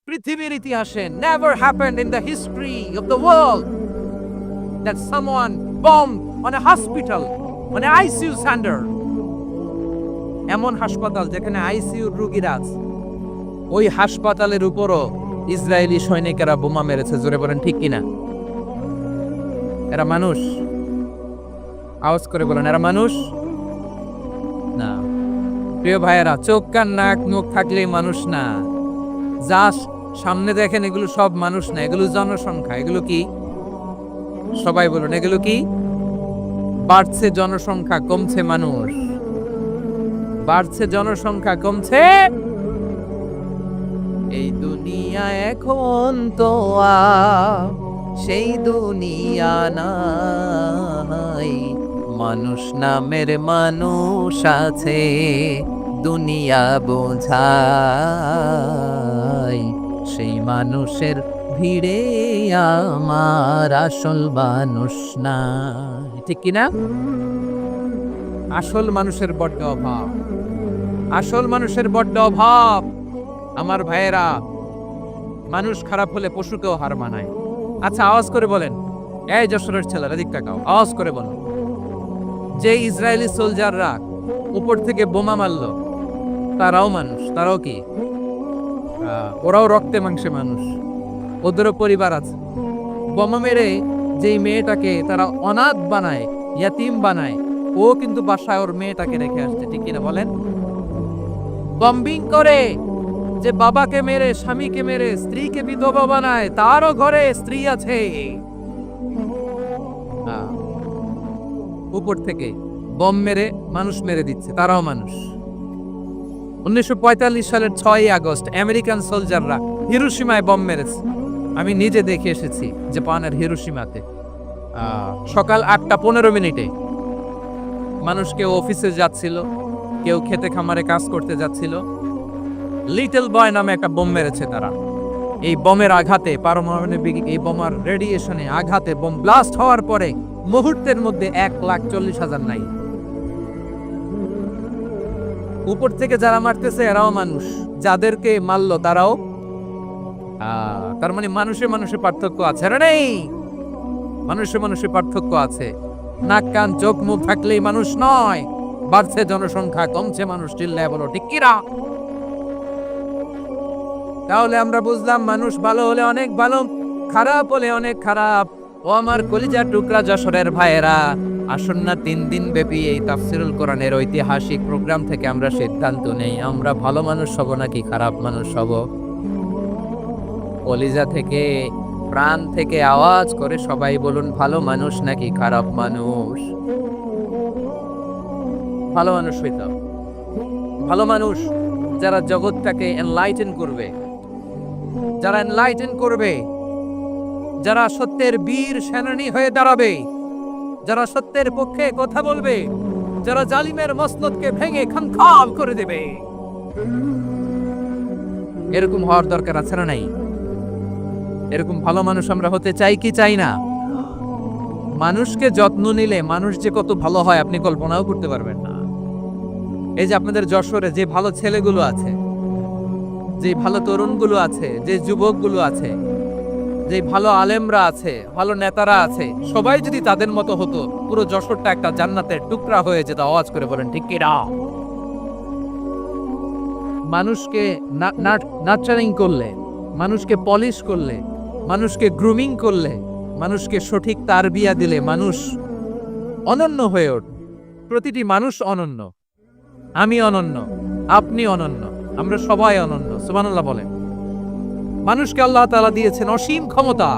পৃথিবীর ইতিহাসে never happened in the history of the world that someone bombed on a hospital, on a ICU center. এমন হাসপাতাল যেখানে ICU রোগীরা আছে, ওই হাসপাতালের উপরও ইসরায়েলি সৈনিকেরা বোমা মেরেছে। জোরে বলেন ঠিক কিনা? এরা মানুষ? আওয়াজ করে বলেন, এরা মানুষ না। প্রিয় ভাইয়েরা, চোখ কান নাক মুখ থাকলেই মানুষ না। যা সামনে দেখেন এগুলো সব মানুষ না, এগুলো জনসংখ্যা। এগুলো কি? সবাই বলুন, এগুলো কি? বাড়ছে জনসংখ্যা, কমছে মানুষ। বাড়ছে জনসংখ্যা, কমছে। এই দুনিয়া এখন তো আর সেই দুনিয়া নাই, মানুষ নামের মানুষ আছে, দুনিয়া বোঝায়। সেই মানুষের ভিড়ে আমার আসল মানুষ না। ঠিক কিনা? আসল মানুষের বড্ড অভাব, আসল মানুষের বড্ড অভাব। আমার ভাইয়েরা, মানুষ খারাপ হলে পশুকেও হার মানায়। আচ্ছা, আওয়াজ করে বলেন, এই যশোরের ছেলেরা দিক তাকাও, আওয়াজ করে বলো, যে ইসরায়েলি সোলজাররা উপর থেকে বোমা মারলো তারাও মানুষ। তারাও কি? ওরাও রক্তে মাংসে মানুষ, ওদেরও পরিবার আছে। বোমা মেরে যেই মেয়েটাকে তারা অনাথ বানায়, ইয়াতিম বানায়, ও কিন্তু বাসায় ওর মেয়েটাকে রেখে আসছে। ঠিক কিনা বলেন? বম্বিং করে যে বাবাকে মেরে, স্বামীকে মেরে, স্ত্রীকে বিধবা বানায়, তারও ঘরে স্ত্রী আছে। উপর থেকে বম মেরে মানুষ মেরে দিচ্ছে, তারাও মানুষ। 1945 সালের 6 আগস্ট আমেরিকান সোলজাররা হিরোশিমায় বম মেরেছে। আমি নিজে দেখে এসেছি জাপানের হিরোশিমাতে। সকাল 8:15 মানুষ কেউ অফিসে যাচ্ছিল, কেউ খেতে খামারে কাজ করতে যাচ্ছিল। লিটল বয় নামে একটা বোম মেরেছে তারা। এই বোমের আঘাতে, পারমাণবিক এই বোমার রেডিয়েশনে আঘাতে, বোম ব্লাস্ট হওয়ার পরে মুহূর্তের মধ্যে 1,40,000 নাই। উপর থেকে যারা মারতেছে এরাও মানুষ, যাদেরকে মারলো তারাও। তার মানে মানুষে মানুষে পার্থক্য আছে না? নেই? মানুষে মানুষে পার্থক্য আছে। নাক কান চোখ মুখ থাকলেই মানুষ নয়। বাড়ছে জনসংখ্যা, কমছে মানুষ। চিল্লায় বলো ঠিক কিনা? তাহলে আমরা বুঝলাম, মানুষ ভালো হলে অনেক ভালো, খারাপ হলে অনেক খারাপ। ও আমার কলিজার টুকরা যশোরের ভাইয়েরা, আসুন না 3 দিন ব্যাপী এই তাফসিরুল কোরআনের ঐতিহাসিক প্রোগ্রাম থেকে আমরা সিদ্ধান্ত নেই, আমরা ভালো মানুষ হব নাকি খারাপ মানুষ হব। কলিজা থেকে, প্রাণ থেকে আওয়াজ করে সবাই বলুন, ভালো মানুষ নাকি খারাপ মানুষ? ভালো মানুষ হইতাম। ভালো মানুষ যারা জগৎটাকে এনলাইটেন করবে, যারা এনলাইটেন করবে, যারা সত্যের বীর সেনানী হয়ে দাঁড়াবে, যারা সত্যের পক্ষে কথা বলবে, যারা জালিমের মসনদকে ভেঙে খামখাম করে দেবে। এরকম হওয়ার দরকার আছে না নাই? এরকম ভালো মানুষ আমরা হতে চাই কি চাই না? মানুষকে যত্ন নিলে মানুষ যে কত ভালো হয় আপনি কল্পনাও করতে পারবেন না। এই যে আপনাদের যশোরে যে ভালো ছেলেগুলো আছে, যে ভালো তরুণগুলো আছে, যে যুবকগুলো আছে, যে ভালো আলেমরা আছে, ভালো নেতারা আছে, সবাই যদি তাদের মতো হতো, পুরো যশোরটা একটা জান্নাতের টুকরা হয়ে যেত। আওয়াজ করে বলেন ঠিক কিনা? মানুষকে নার্চারিং করলে, মানুষকে পলিশ করলে, মানুষকে গ্রুমিং করলে, মানুষকে সঠিক তারবিয়া দিলে মানুষ অনন্য হয়ে ওঠে। প্রতিটি মানুষ অনন্য। আমি অনন্য, আপনি অনন্য, আমরা সবাই অনন্য। সুবহানাল্লাহ বলেন। মানুষকে আল্লাহ তাআলা দিয়েছেন অসীম ক্ষমতা,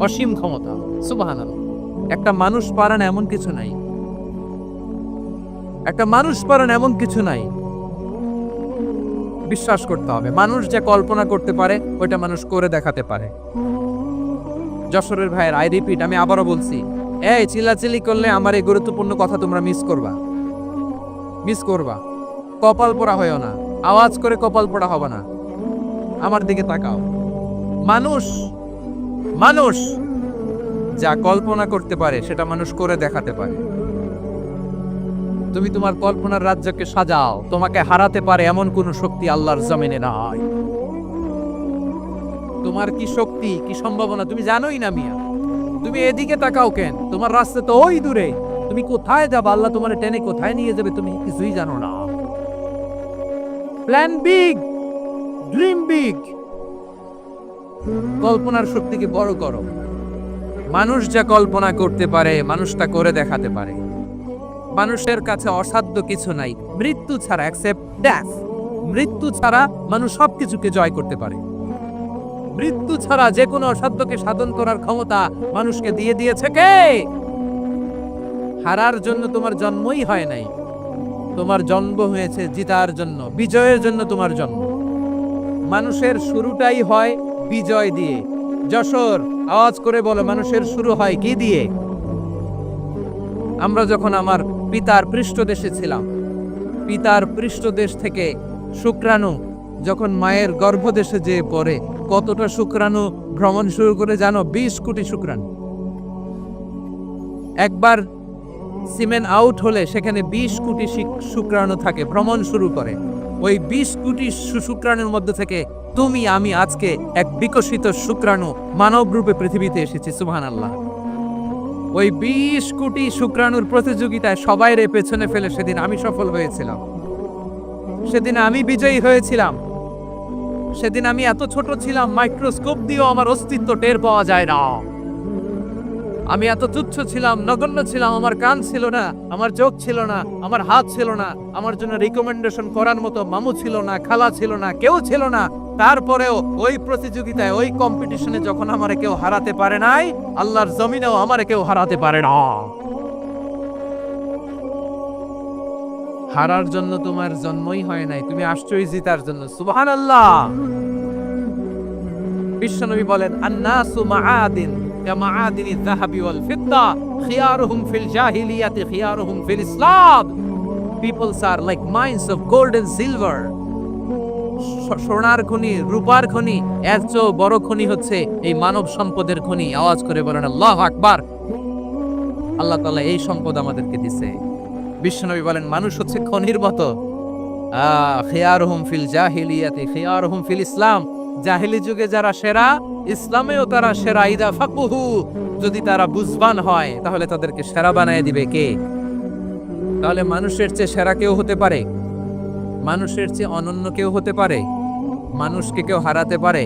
অসীম ক্ষমতা। সুবহানাল্লাহ। একটা মানুষ পারেন এমন কিছু নাই, একটা মানুষ পারেন এমন কিছু নাই। বিশ্বাস করতে হবে, মানুষ যে কল্পনা করতে পারে ওইটা মানুষ করে দেখাতে পারে। যশোরের ভাইয়ের, আই রিপিট, আমি আবারও বলছি, এই চিল্লাচিল্লি করলে আমার এই গুরুত্বপূর্ণ কথা তোমরা মিস করবা, মিস করবা। কপাল পোড়া হয়েও না, আওয়াজ করে কপাল পোড়া হবে না। আমার দিকে তাকাও। মানুষ, মানুষ যা কল্পনা করতে পারে সেটা মানুষ করে দেখাতে পারে। তুমি তোমার কল্পনার রাজ্যকে সাজাও, তোমাকে হারাতে পারে এমন কোন শক্তি আল্লাহর জমিনে নাই। তোমার কি শক্তি, কি সম্ভাবনা তুমি জানোই না মিয়া। তুমি এদিকে তাকাও কেন? তোমার রাস্তা তো ওই দূরে। তুমি কোথায় যাবে, আল্লাহ তোমার টেনে কোথায় নিয়ে যাবে তুমি কিছুই জানো না। Plan big, dream big. কল্পনার শক্তিকে বড় করো। মানুষ যা কল্পনা করতে পারে মানুষ তা করে দেখাতে পারে। মানুষের কাছে অসাধ্য কিছু নাই মৃত্যু ছাড়া, অ্যাকসেপ্ট ডেথ। মৃত্যু ছাড়া মানুষ সবকিছুকে জয় করতে পারে। মৃত্যু ছাড়া যে কোনো অসাধ্যকে সাধন করার ক্ষমতা মানুষকে দিয়ে দিয়েছে কে? হারার জন্য তোমার জন্মই হয় নাই, তোমার জন্ম হয়েছে জিতার জন্য, বিজয়ের জন্য তোমার জন্ম। মানুষের শুরুটাই হয় বিজয় দিয়ে। যশোর, আওয়াজ করে বলো, মানুষের শুরু হয় কি দিয়ে? আমরা যখন আমার পিতার পৃষ্ঠদেশে ছিলাম, পিতার পৃষ্ঠদেশ থেকে শুক্রাণু যখন মায়ের গর্ভদেশে যেয়ে পড়ে, কতটা শুক্রাণু ভ্রমণ শুরু করে জানো? 20 কোটি শুক্রাণু। একবার সিমেন আউট হলে সেখানে 20 কোটি শুক্রাণু থাকে, ভ্রমণ শুরু করে। ওই 20 কোটি শুক্রাণুর মধ্যে থেকে তুমি আমি আজকে এক বিকশিত শুক্রাণু মানব রূপে পৃথিবীতে এসেছি। সুবহানাল্লাহ। ওই 20 কোটি শুক্রাণুর প্রতিযোগিতায় সবাইরে পেছনে ফেলে সেদিন আমি সফল হয়েছিলাম। সেদিন আমি বিজয়ী হয়েছিলাম। সেদিন আমি এত ছোট ছিলাম, মাইক্রোস্কোপ দিয়েও আমার অস্তিত্ব টের পাওয়া যায় না। আমি এত তুচ্ছ ছিলাম, নগণ্য ছিলাম। আমার কান ছিল না, আমার চোখ ছিল না, আমার হাত ছিল না, আমার জন্য রিকমেন্ডেশন করার মতো মামু ছিল না, খালা ছিল না, কেউ ছিল না। তারপরেও ওই প্রতিযোগিতায়, ওই কম্পিটিশনে যখন আমারে কেউ হারাতে পারে নাই, আল্লাহর জমিনেও আমারে কেউ হারাতে পারে না। হারার জন্য তোমার জন্মই হয় নাই, তুমি আসছোই জিতার জন্য। সুবহানাল্লাহ। বিশ্বনবী বলেন, আন-নাসু মাআদিন কামাআদিনি যাহাবি ওয়াল ফিদ্দা খিয়ারুহুম ফিল জাহিলিয়াতি খিয়ারুহুম ফিল ইসলাম। Peoples are like mines of gold and silver. সোনার খনি, রূপার খনি, এর চেয়ে বড় খনি হচ্ছে এই মানব সম্পদের খনি। আওয়াজ করে বলেন আল্লাহু আকবার। আল্লাহ তাআলা এই সম্পদ আমাদেরকে দিয়েছে। বিশ্বনবী বলেন, মানুষ হচ্ছে খনির মতো। খিয়ারুহুম ফিল জাহিলিয়াতি খিয়ারুহুম ফিল ইসলাম। জাহিলি যুগে যারা সেরা, ইসলামেও তারা সেরা। ইদা ফাকুহু, যদি তারা বুঝবান হয় তাহলে তাদেরকে সেরা বানায় দিবে কে? তাহলে মানুষের চেয়ে সেরা কেউ হতে পারে? মানুষের চেয়ে অনন্য কেউ হতে পারে? মানুষকে কেউ হারাতে পারে?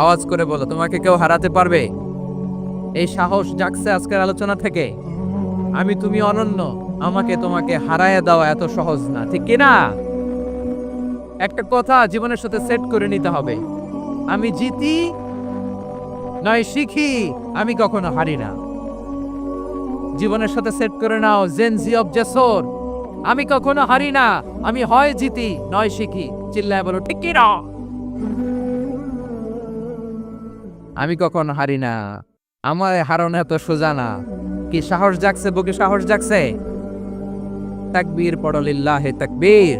আওয়াজ করে বলো, তোমাকে কেউ হারাতে পারবে? এই সাহস জাগছে আজকের আলোচনা থেকে। আমি তুমি অনন্য, আমাকে তোমাকে হারায় দেওয়া এত সহজ না, ঠিক কিনা? একটা কথা জীবনের সাথে সেট করে নিতে হবে, আমি জিতি নয় শিখি, আমি কখনো হারি না। জীবনের সাথে সেট করে নাও, জেনজি অফ যশোর, আমি কখনো হারি না, আমি হয় জিতি নয় শিখি। চিল্লায় বলো ঠিক কি না? আমি কখনো হারি না, আমার হারানো এত সোজা না। কি সাহস জাগছে বুকে? সাহস জাগছে? তাকবীর পড়ো, লিল্লাহে তাকবীর।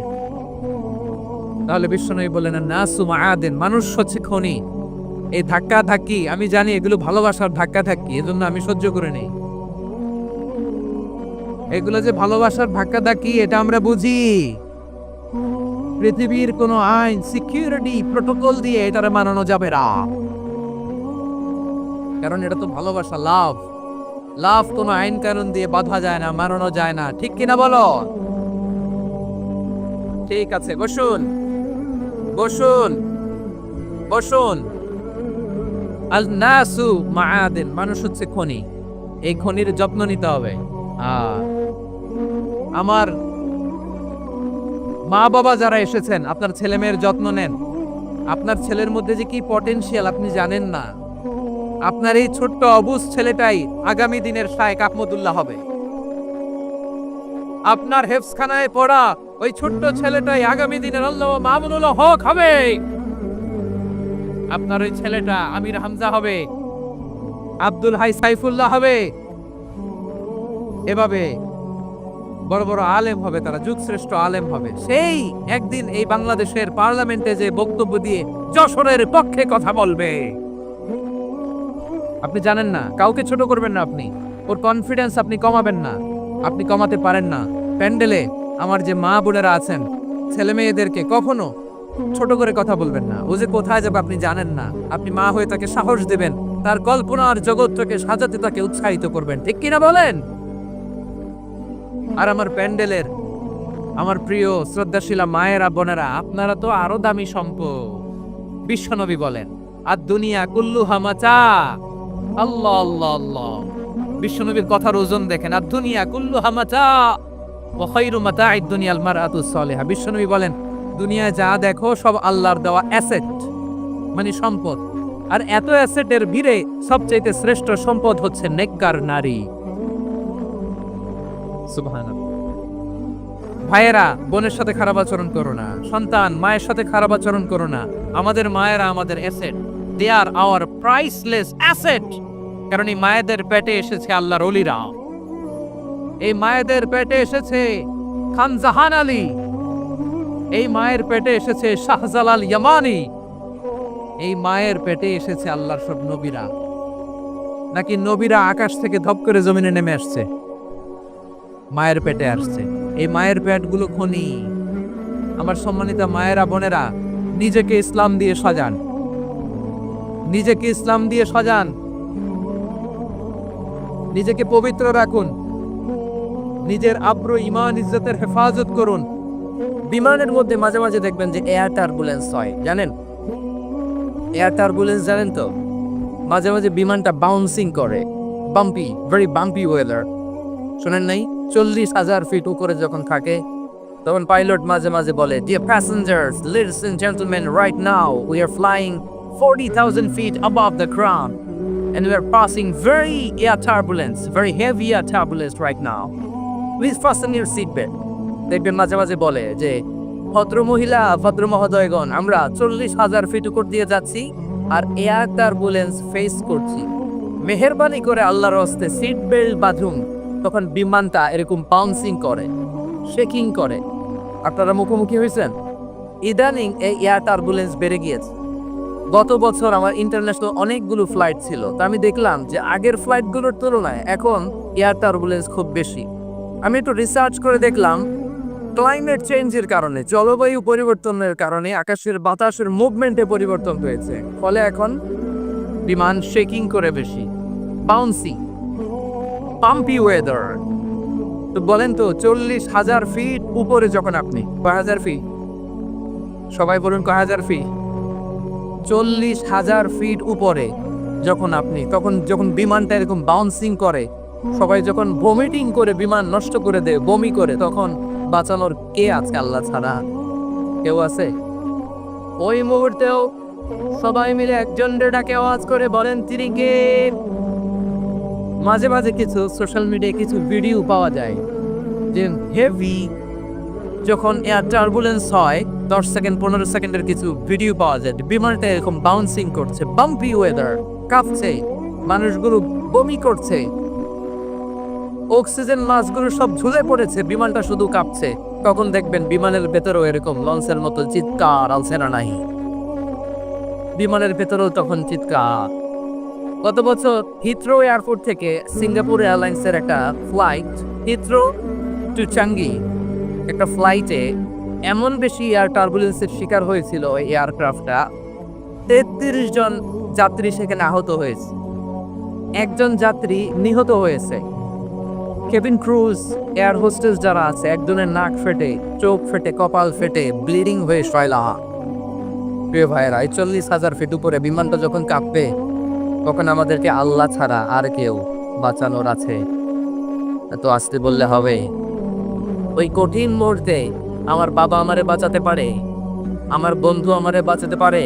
তাহলে বিশ্বনবী বলেন, নাসু মাআদিন, মানুষ হচ্ছে খনি। এই ধাক্কা ধাক্কি আমি জানি, এগুলো ভালোবাসার ধাক্কা ধাক্কি, এজন্য আমি সহ্য করে নেই। এগুলো যে ভালোবাসার ধাক্কা ধাক্কি এটা আমরা বুঝি। পৃথিবীর কোন আইন, সিকিউরিটি প্রটোকল দিয়ে এটারে মানানো যাবে না, কারণ এটা তো ভালোবাসা, লাভ। লাভ কোনো আইন কানুন দিয়ে বাঁধা যায় না, মানানো যায় না, ঠিক কিনা বলো? ঠিক আছে, বসুন বসুন বসুন। আল নাসু মাআদিন, মানুষ হচ্ছে খনি। এই খনির যত্ন নিতে হবে। আমার মা বাবা যারা এসেছেন, আপনার ছেলে মেয়ের যত্ন নেন। আপনার ছেলের মধ্যে যে কি পটেনশিয়াল আপনি জানেন না। আপনার এই ছোট্ট অবুঝ ছেলেটাই আগামী দিনের শায়েখ আহমদুল্লাহ হবে। আপনার হেফজখানায় পড়া ওই ছোট্ট ছেলেটাই আগামী দিনের আল্লামা মামুনুল হক হবে। আপনার ওই ছেলেটা আমির হামজা হবে, আব্দুল হাই সাইফুল্লাহ হবে। এভাবে বড় বড় আলেম হবে, তারা যুগশ্রেষ্ঠ আলেম হবে। সেই একদিন এই বাংলাদেশের পার্লামেন্টে যে বক্তব্য দিয়ে যশোরের পক্ষে কথা বলবে। আপনি জানেন না, কাউকে ছোট করবেন না আপনি। ওর কনফিডেন্স আপনি কমাবেন না, আপনি কমাতে পারেন না। প্যান্ডেলে আমার যে মা বোনেরা আছেন, ছেলে মেয়েদেরকে কখনো ছোট করে কথা বলবেন না। ও যে কোথায় যাবে আপনি জানেন না। আপনি মা হয়ে তাকে সাহস দেবেন, তার কল্পনার জগৎটাকে সাজাতে তাকে উৎসাহিত করবেন, ঠিক কিনা বলেন? আর আমার প্যান্ডেলের আমার প্রিয় শ্রদ্ধাশীলা মায়েরা বোনেরা, আপনারা তো আরো দামি সম্পদ। বিশ্বনবী বলেন, আর দুনিয়া কুল্লুহা মাতা। আল্লাহ আল্লাহ আল্লাহ, বিশ্বনবীর কথার ওজন দেখেন। আর দুনিয়া কুল্লুহা মাতা ওয়া খায়রু মাতা'আদ দুনিয়াল মারআতুস সালিহা। বিশ্বনবী বলেন, দুনিয়ায় যা দেখো সব আল্লাহর দেওয়া অ্যাসেট, মানে সম্পদ। আর এত অ্যাসেটের ভিড়ে সবচেয়ে শ্রেষ্ঠ সম্পদ হচ্ছে নেককার নারী। সুবহানাল্লাহ। ভাইয়েরা, বোনের সাথে খারাপ আচরণ করো না। সন্তান, মায়ের সাথে খারাপ আচরণ করো না। আমাদের মায়েরা আমাদের asset, they are our priceless asset. কারণ এই মায়েদের পেটে এসেছে আল্লাহর ওলিরা, এই মায়েদের পেটে এসেছে খান জাহান আলী, এই মায়ের পেটে এসেছে শাহজালাল ইয়ামানি, এই মায়ের পেটে এসেছে আল্লাহর সব নবীরা। নাকি নবীরা আকাশ থেকে ধপ করে জমিনে নেমে আসছে? মায়ের পেটে আসছে। এই মায়ের পেটগুলো খনি। আমার সম্মানিত মায়েরা বোনেরা, নিজেকে ইসলাম দিয়ে সাজান, নিজেকে ইসলাম দিয়ে সাজান, নিজেকে পবিত্র রাখুন, নিজের আব্রু ঈমান ইজ্জতের হেফাজত করুন। বিমানের মধ্যে মাঝে মাঝে দেখবেন যে এয়ার টার্বুলেন্স হয়, জানেন? এয়ার টার্বুলেন্স জানেন তো? মাঝে মাঝে বিমানটা বাউন্সিং করে, বাম্পি, ভেরি বাম্পি ওয়েদার। শোনেন নাই? 40,000 ফিট উপরে যখন থাকে তখন পাইলট মাঝে মাঝে বলে, dear passengers, ladies and gentleman, right now we are flying 40,000 feet above the ground and we are passing very air turbulence, very heavy air turbulence right now. Please fasten your seat belt. দেখবেন মাঝে মাঝে বলে যে, ভদ্র মহিলা, ভদ্র মহোদয়গণ, আমরা 40,000 ফিট উপর দিয়ে যাচ্ছি আর এয়ার টার্বুলেন্স ফেস করছি, মেহেরবানি করে আল্লাহর হস্তে সিট বেল্ট বাঁধুন। তখন বিমানটা এরকম বাউন্সিং করে, শেকিং করে। আপনারা মুখোমুখি হয়েছেন? ইদানিং এই এয়ার টার্বুলেন্স বেড়ে গিয়েছে। গত বছর আমার ইন্টারন্যাশনাল অনেকগুলো ফ্লাইট ছিল, তা আমি দেখলাম যে আগের ফ্লাইটগুলোর তুলনায় এখন এয়ার টার্বুলেন্স খুব বেশি। আমি একটু রিসার্চ করে দেখলাম, ক্লাইমেট চেঞ্জের কারণে, জলবায়ু পরিবর্তনের কারণে আকাশের বাতাসের মুভমেন্টে পরিবর্তন হয়েছে, ফলে এখন বিমান শেকিং করে বেশি, বাউন্সি, পাম্পি ওয়েদার। তো বলেন তো, 40,000 ফিট উপরে যখন আপনি, কয় হাজার ফিট? সবাই বলুন কয় হাজার ফিট? 40,000 ফিট উপরে যখন আপনি, তখন যখন বিমানটা এরকম বাউন্সিং করে, সবাই যখন ভমিটিং করে বিমান নষ্ট করে দেয়, বমি করে, তখন বাঁচানোর কে আছে আল্লাহ ছাড়া? কেউ আছে? ওই মুহূর্তেও সবাই মিলে একজনের ডাকে আওয়াজ করে বলেন, তিনি কে? মাঝে মাঝে কিছু সোশ্যাল মিডিয়ায় কিছু ভিডিও পাওয়া যায় যে হেভি যখন এয়ার টার্বুলেন্স হয়, 10 সেকেন্ড 15 সেকেন্ডের কিছু ভিডিও পাওয়া যায়, বিমানটা এরকম বাউন্সিং করছে, বাম্পি ওয়েদার, কাঁপছে, মানুষগুলো বমি করছে, অক্সিজেন মাস্কগুলো সব ঝুলে পড়েছে, বিমানটা শুধু কাঁপছে। তখন দেখবেন বিমানের ভেতরেও এরকম লঞ্চের মতো চিৎকার আলছে না নাই, বিমানের ভেতরেও তখন চিৎকার। গত বছর হিথ্রো এয়ারপোর্ট থেকে সিঙ্গাপুর এয়ারলাইন্সের একটা ফ্লাইট, হিথ্রো টু চাঙ্গি, একটা ফ্লাইটে এমন বেশি এয়ার টার্বুলেন্সের শিকার হয়েছিল এই এয়ারক্রাফটটা, 33 জন যাত্রী সেখানে আহত হয়েছে, একজন যাত্রী নিহত হয়েছে। কেবিন ক্রুজ, এয়ার হোস্টেস যারা আছে, একজনের নাক ফেটে, চোখ ফেটে, কপাল ফেটে, ব্লিডিং হয়ে শয়লা। প্রিয় ভাইয়েরা, 40,000 ফিট উপরে বিমানটা যখন কাঁপবে, তখন আমাদেরকে আল্লাহ ছাড়া আর কেউ বাঁচানোর আছে? এত আসতে বললে হবে? ওই কঠিন মুহূর্তে আমার বাবা আমারে বাঁচাতে পারে, আমার বন্ধু আমারে বাঁচাতে পারে।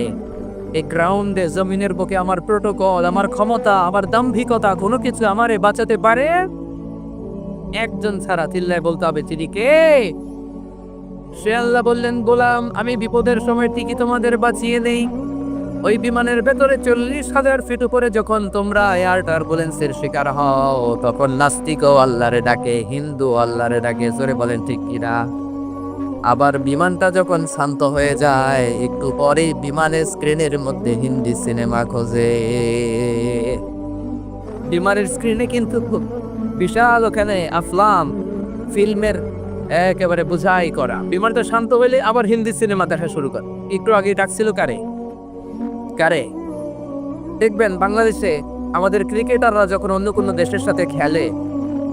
এই গ্রাউন্ডে, জমিনের বুকে আমার প্রোটোকল, আমার ক্ষমতা, আমার দাম্ভিকতা, কোনো কিছু আমারে বাঁচাতে পারে? একজন ছাড়া, চিল্লায় বলতে হবে, তিনি কে? সে আল্লাহ বললেন, গোলাম, আমি বিপদের সময় ঠিকই তোমাদের বাঁচিয়ে নেই। ওই বিমানের ভেতরে 40,000 ফিট উপরে যখন তোমরা এয়ার টার্বুলেন্সের শিকার হও, তখন নাস্তিকও আল্লাহরে ডাকে, হিন্দু আল্লাহরে ডাকে, জোরে বলেন ঠিক কিনা? আবার বিমানটা যখন শান্ত হয়ে যায়, একটু পরে বিমানের স্ক্রিনের মধ্যে হিন্দি সিনেমা খোঁজে। বিমানের স্ক্রিনে কিন্তু খুব বিশাল ওখানে আফলাম, ফিল্মের একেবারে বুঝাই করা। বিমানটা শান্ত হইলে আবার হিন্দি সিনেমা দেখা শুরু করে। একটু আগে ডাকছিল কারে কারে দেখবেন বাংলাদেশে আমাদের ক্রিকেটাররা যখন অন্য কোনো দেশের সাথে খেলে,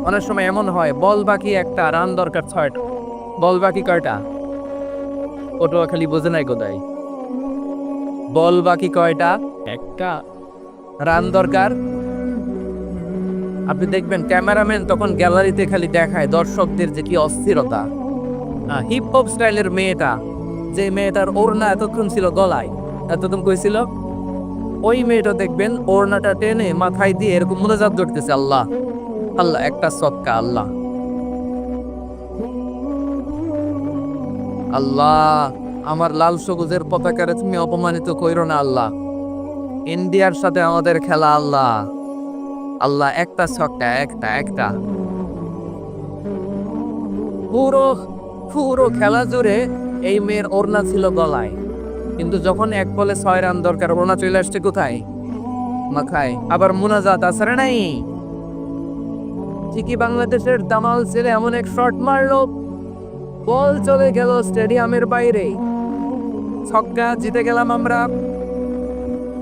অনেক সময় এমন হয় বল বাকি একটা, রান দরকার 6টা। বল বাকি কয়টা? পটুয়াখালী বোঝে নাই কোথায়? বল বাকি কয়টা? একটা। রান দরকার। আপনি দেখবেন ক্যামেরাম্যান তখন গ্যালারিতে খালি দেখায় দর্শকদের যে কি অস্থিরতা। হিপ হপ স্টাইলের মেয়েটা, যে মেয়েটার ওড়না এতক্ষণ ছিল গলায়, এতক্ষণ কইছিল, ওই মেয়েটা দেখবেন ওড়নাটা টেনে মাথায় দিয়ে এরকম মুনাজাত ধরতেছে, আল্লাহ আল্লাহ, একটা সৎকা, আল্লাহ আল্লাহ, আমার লাল সবুজের পতাকারে তুমি অপমানিত কইরো না আল্লাহ। ইন্ডিয়ার সাথে আমাদের খেলা, আল্লাহ আল্লাহ, একটা ছক্কা, একটা একটা। পুরো পুরো খেলা জুড়ে এই মেয়ের ওড়না ছিল গলায়, কিন্তু যখন এক বলে 6 রান দরকার, ওড়না চলে আসছে কোথায়? মাথায়। আবার মুনাজাত আসরে নাই। ঠিকই বাংলাদেশের দামাল ছেলে এমন এক শট মারলো, বল চলে গেল স্টেডিয়ামের বাইরে, ছক্কা, জিতে গেলাম আমরা।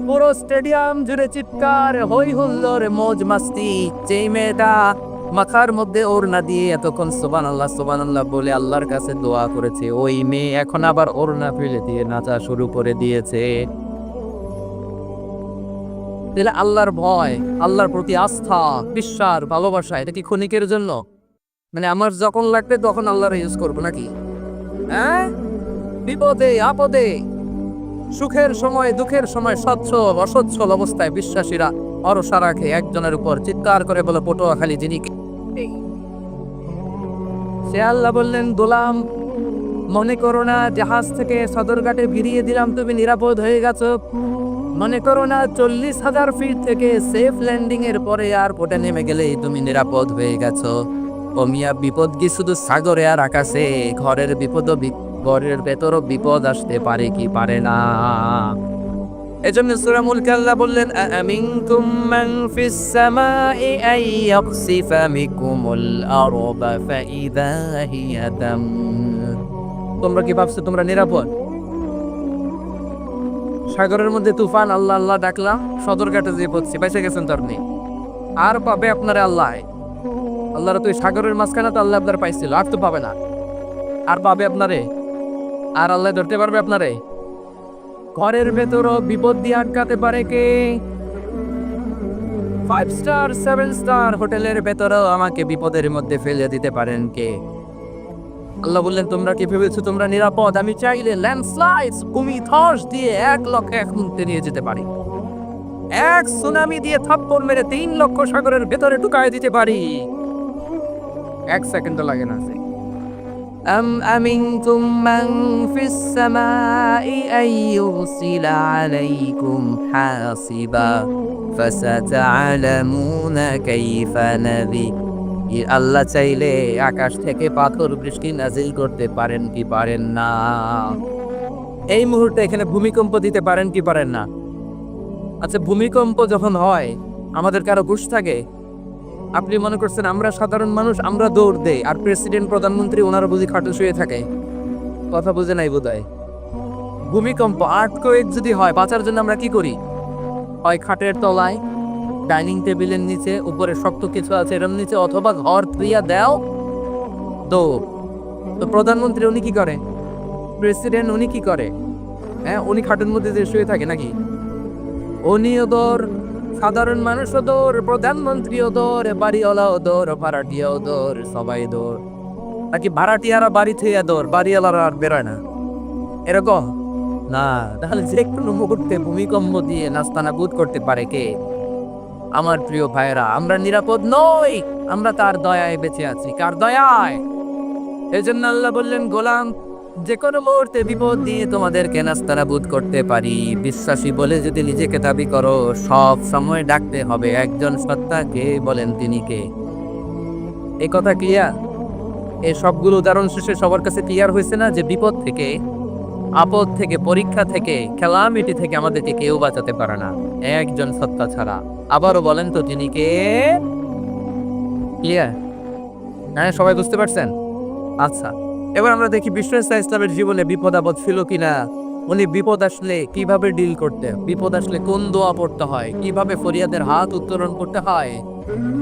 পুরো স্টেডিয়াম জুড়ে চিৎকার, হই হুল্লোড়, মৌজ মাস্তি। যেই মেয়েটা মাথার মধ্যে ওড়না দিয়ে এতক্ষণ সুবহানাল্লাহ বলে আল্লাহর কাছে দোয়া করেছে, ওই মেয়ে এখন আবার ওড়না ফেলে দিয়ে নাচা শুরু করে দিয়েছে। তাহলে আল্লাহর ভয়, আল্লাহর প্রতি আস্থা, বিশ্বাস, ভালোবাসা, এটা কি ক্ষণিকের জন্য? মানে আমার যখন লাগবে তখন আল্লাহর ইউজ করবো নাকি? হ্যাঁ, বিপদে আপদে, সুখের সময় দুঃখের সময়, সচ্ছল অসচ্ছল অবস্থায় বিশ্বাসীরা ভরসা রাখে একজনের উপর, চিৎকার করে বলে পটুয়াখালী যিনি। সে আল্লাহ বললেন, গোলাম মনে করো না জাহাজ থেকে সদরঘাটে ভিড়িয়ে দিলাম তুমি নিরাপদ হয়ে গেছো। মনে করো না 40,000 ফিট থেকে সেফ ল্যান্ডিং এর পরে এয়ারপোর্টে নেমে গেলেই তুমি নিরাপদ হয়ে গেছো। ও মিয়া, বিপদ কি শুধু সাগরে আর আকাশে? ঘরের বিপদ, ঘরের ভেতরও বিপদ আসতে পারে কি পারে না? এজন্য সূরা মুলকে আল্লাহ বললেন, আমিনকুম মান ফিস সামাই আই ইয়াকসিফা বিকুমুল আরবা ফাইদা হিয়া তামুর। তোমরা কি ভাবছো তোমরা নিরাপদ? সাগরের মধ্যে তুফান, আল্লাহ আল্লাহ ডাকলাম, সদরঘাটে যে পড়ছি, বেঁচে গেছেন তো আপনি। আর পাবে আপনারে আল্লাহ? আল্লাহর তো সাগরের মাঝখানে তো আল্লাহ আপনার পাইছিল, আর তো পাবে না। আর পাবে আপনারে? আর আল্লাহ ধরতে পারবে আপনারে? ঘরের ভেতরও বিপদ দিয়ে আটকাতে পারে কে? 5 স্টার 7 স্টার হোটেলের ভেতরেও আমাকে বিপদের মধ্যে ফেলে দিতে পারেন কে? আল্লাহ বললেন, তোমরা কি ভেবেছো তোমরা নিরাপদ? আমি চাইলে ল্যান্ডস্লাইড, ভূমিধস দিয়ে 1 লক্ষ 1 মুহূর্তে নিয়ে যেতে পারি। এক সুনামি দিয়ে থাপ্পড় মেরে 3 লক্ষ সাগরের ভেতরে ঢুকায় দিতে পারি। 1 সেকেন্ডও লাগে না। أم أمنتم من في السماء أن يرسل عليكم حاصبا فستعلمون كيف نذير। আল্লাহ চাইলে আকাশ থেকে পাথর বৃষ্টি নাজিল করতে পারেন কি পারেন না? এই মুহূর্তে এখানে ভূমিকম্প দিতে পারেন কি পারেন না? আচ্ছা, ভূমিকম্প যখন হয় আমাদের কারো হুঁশ থাকে? আপনি মনে করছেন আমরা সাধারণ মানুষ, আমরা দৌড় দেই, আর প্রেসিডেন্ট প্রধানমন্ত্রী ওনারা বুঝি খাটে শুয়ে থাকে? কথা বুঝে নাই বোধহয়। ভূমিকম্প, আর্থকোয়েক যদি হয়, বাঁচার জন্য আমরা কি করি? হয় খাটের তলায়, ডাইনিং টেবিলের নিচে, উপরে শক্ত কিছু আছে এরম নিচে, অথবা ঘর থুইয়া দাও দৌড়। তো প্রধানমন্ত্রী উনি কি করে? প্রেসিডেন্ট উনি কি করে? হ্যাঁ, উনি খাটের মধ্যে যে শুয়ে থাকে নাকি? উনিও দৌড়, সাধারণ মানুষও দৌড়, প্রধানমন্ত্রীও দৌড়, বাড়িওয়ালাও দৌড়, ভাড়াটিয়াও দৌড়, সবাই দৌড়। নাকি ভাড়াটিয়ারা বাড়ি থেকে দৌড়, বাড়িওয়ালারা আর বেরোয় না? এরকম না। তাহলে যে কোনো মুহূর্তে ভূমিকম্প দিয়ে নাস্তানাবুদ করতে পারে কে? আমার প্রিয় ভাইয়েরা, আমরা নিরাপদ নই, আমরা তার দয়ায় বেঁচে আছি। কার দয়ায়? এজন্য আল্লাহ বললেন, গোলাম যে কোনো মুহূর্তে বিপদ দিয়ে তোমাদেরকে নাস্তানাবুদ করতে পারি। বিশ্বাসী বলে যদি নিজেকে দাবি করো, সব সময় ডাকতে হবে একজন সত্তাকে। বলেন তিনি কে? এই কথা ক্লিয়ার? এই সবগুলো উদাহরণ শেষে সবার কাছে ক্লিয়ার হয়েছে না যে বিপদ থেকে, আপদ থেকে, পরীক্ষা থেকে, ক্যালামিটি থেকে আমাদেরকে কেউ বাঁচাতে পারে না একজন সত্তা ছাড়া। আবারও বলেন তো তিনি কে? ক্লিয়ার? হ্যাঁ, সবাই বুঝতে পারছেন? আচ্ছা, এবার আমরা দেখি বিশ্ব ইসলামের জীবনে বিপদ আপদ ছিল কিনা। উনি বিপদ আসলে কিভাবে ডিল করতে, বিপদ আসলে কোন দোয়া পড়তে হয়, কিভাবে ফরিয়াদের হাত উত্তোলন করতে হয়,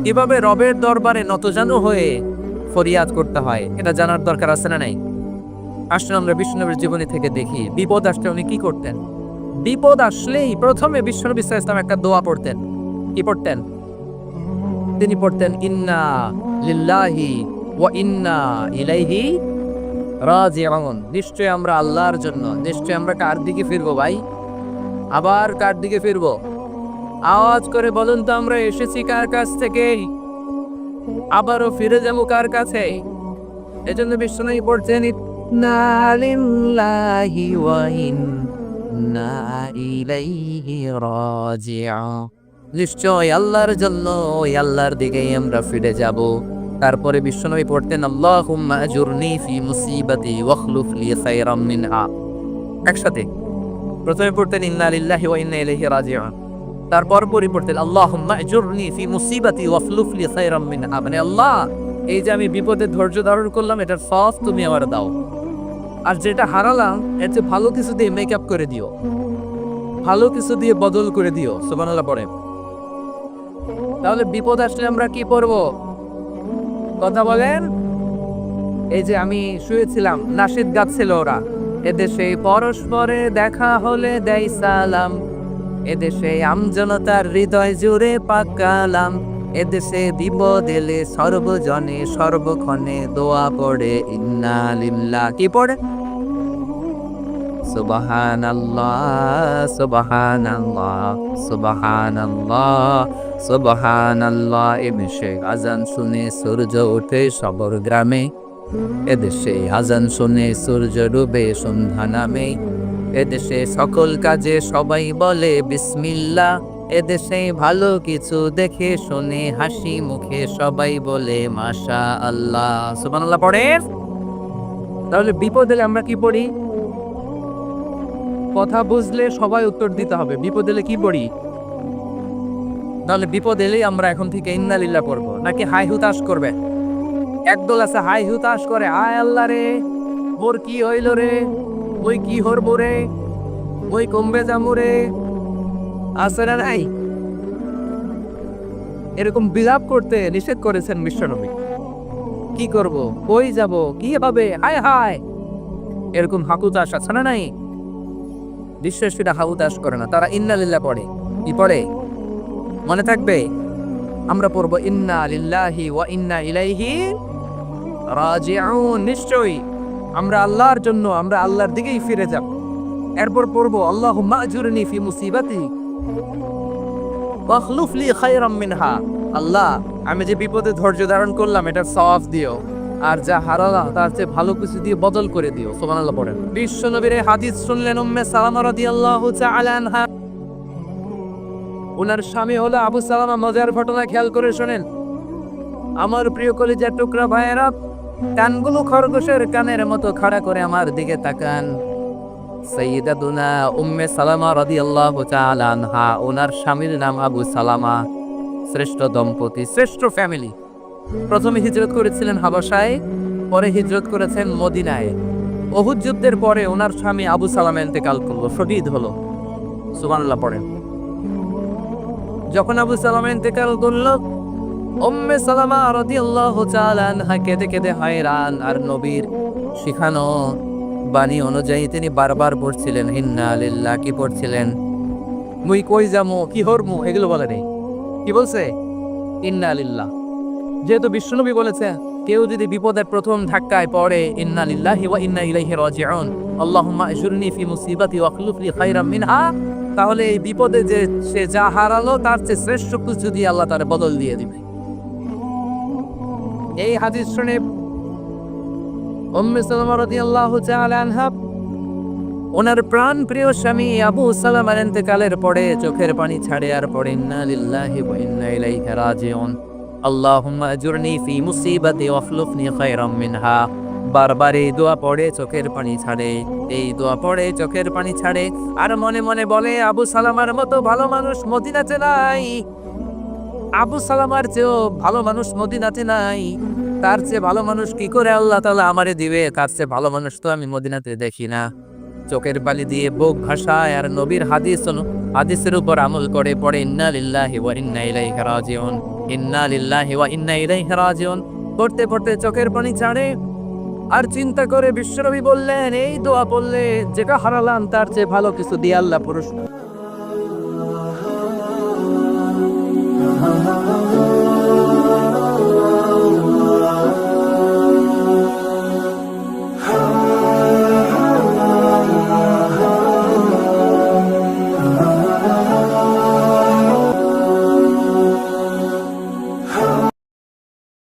কিভাবে রবের দরবারে নতজানু হয়ে ফরিয়াদ করতে হয়, এটা জানার দরকার আছে না নাই? আসলে আমরা বিষ্ণুনবীর জীবনী থেকে দেখি বিপদ আসলে উনি কি করতেন। বিপদ আসলেই প্রথমে বিশ্বনবী সাল্লাল্লাহু আলাইহি ওয়াসাল্লাম একটা দোয়া পড়তেন। কি পড়তেন? তিনি পড়তেন ইন্না লিল্লাহি ওয়া ইন্না ইলাইহি রাজিউন। নিশ্চয় আমরা আল্লাহর জন্য, নিশ্চয় আমরা কার দিকে ফিরবো ভাই? আবার কার দিকে ফিরবো? আওয়াজ করে বলুন তো, আমরা এসেছি কার কাছ থেকে, আবারও ফিরে যাবো কার কাছে? এজন্য বিশ্বনবী পড়ছেন ইন্না লিল্লাহি ওয়া ইন্না ইলাইহি রাজিউন। নিশ্চয় আল্লাহর জন্য, ওই আল্লাহর দিকেই আমরা ফিরে যাব। তারপরে বিশ্বনবী পড়তেন আল্লাহুম্মা আজুরনি ফি মুসিবাতি ওয়াখলুফ লি খায়রাম মিনহা। একসাথে প্রথমে পড়তেন ইন্না লিল্লাহি ওয়া ইন্না ইলাইহি রাজিউন, তারপর পরে পড়তেন আল্লাহুম্মা আজুরনি ফি মুসিবাতি ওয়াখলুফ লি খায়রাম মিনহা। মানে আল্লাহ, এই যে আমি বিপদে ধৈর্য ধারণ করলাম, এটার সওয়াব তুমি আমার দাও, আর যেটা হারালাম এর চেয়ে ভালো কিছু দিয়ে মেকআপ করে দিও, ভালো কিছু দিয়ে বদল করে দিও। সুবহানাল্লাহ পড়ে। তাহলে বিপদ আসলে আমরা কি করব? কথা বলেন। এই যে আমি শুয়েছিলাম, নাশিদ গাচ্ছিল ওরা, এদেশে পরস্পরে দেখা হলে দেয় সালাম, এদেশে আমজনতার হৃদয় জুড়ে পাকালাম, এদেশে বিপদ এলে সর্বজনে সর্বক্ষণে দোয়া পড়ে ইন্না লিল্লাহ। কি পড়ে? সুবহানাল্লাহ সুবহানাল্লাহ সুবহানাল্লাহ সুবহানাল্লাহ। এদেশে আজান শুনে সূর্য ওঠে সবর গ্রামে, এদেশে আজান শুনে সূর্য ডুবে সন্ধ্যা নামে, এদেশে সকল কাজে সবাই বলে বিসমিল্লাহ, এদেশে ভালো কিছু দেখে শুনে হাসি মুখে সবাই বলে মাশা আল্লাহ। সুবহানাল্লাহ পড়েন। তাহলে বিপদ এলে আমরা কি পড়ি? কথা বুঝলে সবাই উত্তর দিতে হবে। বিপদ এলে কি পড়ি? তাহলে বিপদ এলেই আমরা এখন থেকে ইন্না লিল্লাহ পড়বো, নাকি হাই হুতাশ করবে? একদল আছে হাই হুতাশ করে, আয় আল্লাহ রে মোর কি হইল রে, ওই কি হরবো রে, ওই কমবে যামু রে, আছে না নাই? এরকম বিলাপ করতে নিষেধ করেছেন বিশ্বনবী। কি করব, কই যাব, কি হবে, হায় হায়, এরকম হাকুতাস আছে না নাই? বিশ্বাসীরা হাউতাস করে না, তারা ইন্না লিল্লাহ পড়ে। কি পড়ে মনে থাকবে? আমরা পড়বো ইন্না লিল্লাহি ওয়া ইন্না ইলাইহি রাজিউন। নিশ্চয়ই আমরা আল্লাহর জন্য, আমরা আল্লাহর দিকেই ফিরে যাব। এরপর পড়বো আল্লাহুম্মা আজুরনি ফি মুসিবাতি ওয়াখলুফ লি খায়রাম মিনহা। আল্লাহ, আমি যে বিপদে ধৈর্য ধারণ করলাম এটার সওয়াব দিও, আর যা হারালাম তার চেয়ে ভালো কিছু দিয়ে বদল করে দিও। সুবহানাল্লাহ পড়েন। বিশ্ব নবীর হাদিস শুনলেন উম্মে সালামা রাদিয়াল্লাহু তাআলা আনহা। ওনার স্বামী হলো আবু সালামা। মজার ঘটনা খেয়াল করে শোনেন আমার প্রিয় কলিজার টুকরা ভাইয়েরা। কানগুলো খরগোশের কানের মতো খাড়া করে আমার দিকে তাকান। সাইয়্যিদাতুনা উম্মে সালামা রাদিয়াল্লাহু তাআলা আনহা, ওনার স্বামীর নাম আবু সালামা। শ্রেষ্ঠ দম্পতি, শ্রেষ্ঠ ফ্যামিলি। প্রথমে হিজরত করেছিলেন হাবাসায়, পরে হিজরত করেছেন মদিনায়। উহুদ যুদ্ধের পরে ওনার স্বামী আবু সালামা ইন্তেকাল করলো, শহীদ হলো। সুবহানাল্লাহ পড়েন। যখন আবু সালামা ইন্তেকাল করলো, উম্মে সালামা রাদিয়াল্লাহু তাআলা আনহা কেঁদে কেঁদে হয়রান। আর নবীর শিখানো বাণী অনুযায়ী তিনি বারবার পড়ছিলেন ইন্না লিল্লাহ। কি পড়ছিলেন? মুই কই যামু, কি হরমু, এগুলো বলে নেই। কি বলছে? ইন্না লিল্লাহ। যেহেতু বিশ্বনবী বলেছে কেউ যদি বিপদের প্রথম ধাক্কায় পড়ে ইন্না লিল্লাহি ওয়া ইন্না ইলাইহি রাজিউন, আল্লাহুম্মা আজুরনি ফি মুসিবাতি ওয়াখলুফ লি খায়রাম মিনহা, তাহলে এই বিপদে যে সে যা হারালো তার চেয়ে শ্রেষ্ঠ কিছু দিয়ে আল্লাহ তার বদল দিয়ে দিবে। এই হাদিস শুনে উম্মে সালামা রাদিয়াল্লাহু তাআলা আনহা ওনার প্রাণ প্রিয় স্বামী আবু সালামার ইন্তেকালের পরে চোখের পানি ছাড়ে আর পড়ে ইন্না লিল্লাহি ওয়া ইন্না ইলাইহি রাজিউন, আল্লাহুম্মা আজুরনি ফি মুসিবাতি ওয়াখলুফনি খায়রাম মিনহা। বারবার এই দোয়া পড়ে চোখের পানি ছাড়ে, এই দোয়া পড়ে চোখের পানি ছাড়ে, আর মনে মনে বলে আবু সালামার মতো ভালো মানুষ মদিনাতে নাই, আবু সালামার চেয়েও ভালো মানুষ মদিনাতে নাই, তার চেয়ে ভালো মানুষ কি করে আল্লাহ তাআলা আমারে দিবে? তার চেয়ে ভালো মানুষ তো আমি মদিনাতে দেখি না। চোখের বালি দিয়ে বুক ভাসায় আর নবীর হাদিসের উপর আমল করে পড়ে ইন্না লিল্লাহি ওয়া ইন্না ইলাইহি রাজিউন, ইন্না লিল্লাহি ওয়া ইন্না ইলাইহি রাজিউন পড়তে পড়তে চোখের পানি ছাড়ে। আর চিন্তা করে বিশ্বনবী বললেন, এই দোয়া পড়লে যেটা হারালাম তার চেয়ে ভালো কিছু দিয়ে আল্লাহ পুরস্কার